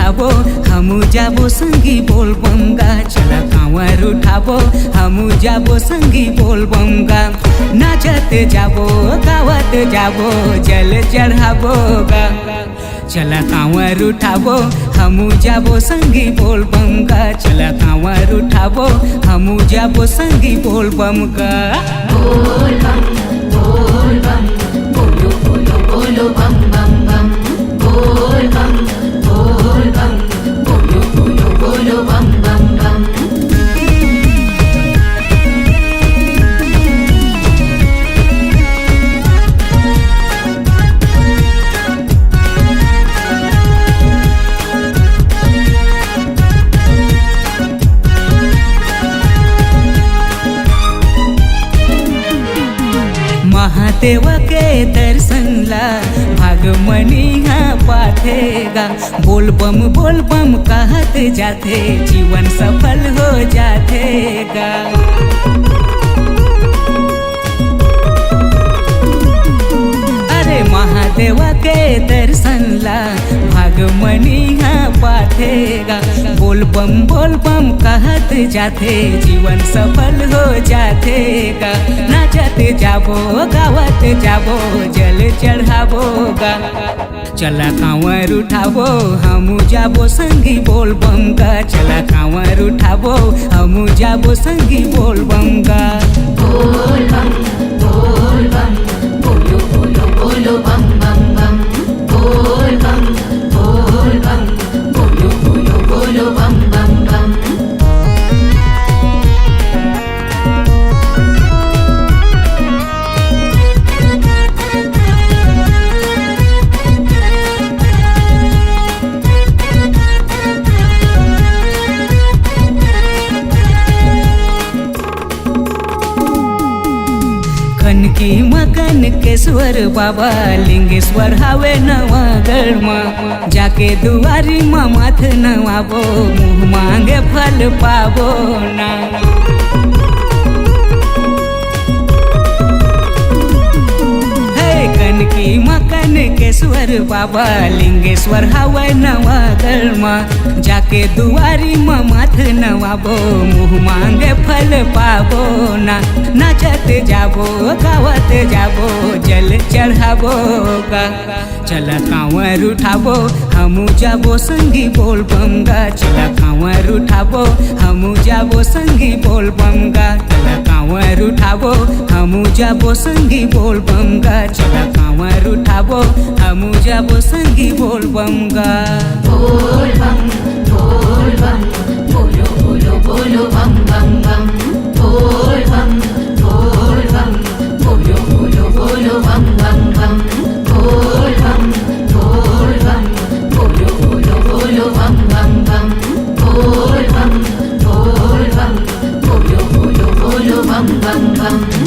उठाबो हमू जाबो संगी बोल बमगा। चला कांवर उठाबो हमू जाबो संगी बोल बमगा। नाचत जाबो गावत जाबो जल चढ़ाबो गा। चला कांवर उठाबो हमू जाबो संगी बोल बमगा। चला कांवर उठाबो हमू जाबो संगी बोल बमगा। बोल बम बोलो बोलो बोलो बम बम बम। बोल बम बोलो बोलो बोलो बम बम बम। महादेव के दर्शन ला भागमनी पाठेगा। बोल बम कहत जाते जीवन सफल हो जातेगा। अरे महादेव के दर्शन ला भागमनी पाठेगा। बोल बम कहत जाते जीवन सफल हो जातेगा। नाचत जाबो गावत जाबो जल चढ़ाबो गा। चला कांवर उठाबो हमू जाबो संगी बोल बमगा। चला कांवर उठाबो हमू जाबो संगी बोल बमगा। बोल बम बोलो बोलो बोलो बम बम बम। बोल बम बोलो बोलो बोलो बम बम बम। खनकी मकन केश्वर बाबा लिंगेश्वर हावे नवागढ़ में। जाके दुआरी माँ माथ नवाबो मुँह मांगे फल पाबो ना। कनकी मकन केश्वर बाबा लिंगेश्वर हावे नवागढ़ में। जाके दुआरी माँ माथ नवाबो मुँह मांगे फल पाबो ना। नाचत जाबो गावत जाबो जल चढ़ाबो गा। चला कांवर उठाबो हमू जाबो संगी बोल बमगा। चला कांवर उठाबो हमू जाबो संगी बोल बमगा। चला कांवर उठाबो हमू जाबो संगी बोल बमगा। चला कांवर उठाबो हमू जाबो संगी बोल बमगा। बोल बम बोलो बोलो बोलो बम बम बम। बोल बम बोलो बोलो बोलो बम बम बम। बोल बम बोलो बोलो बोलो बम बम बम। बोल बम बोलो बोलो बोलो बम बम बम।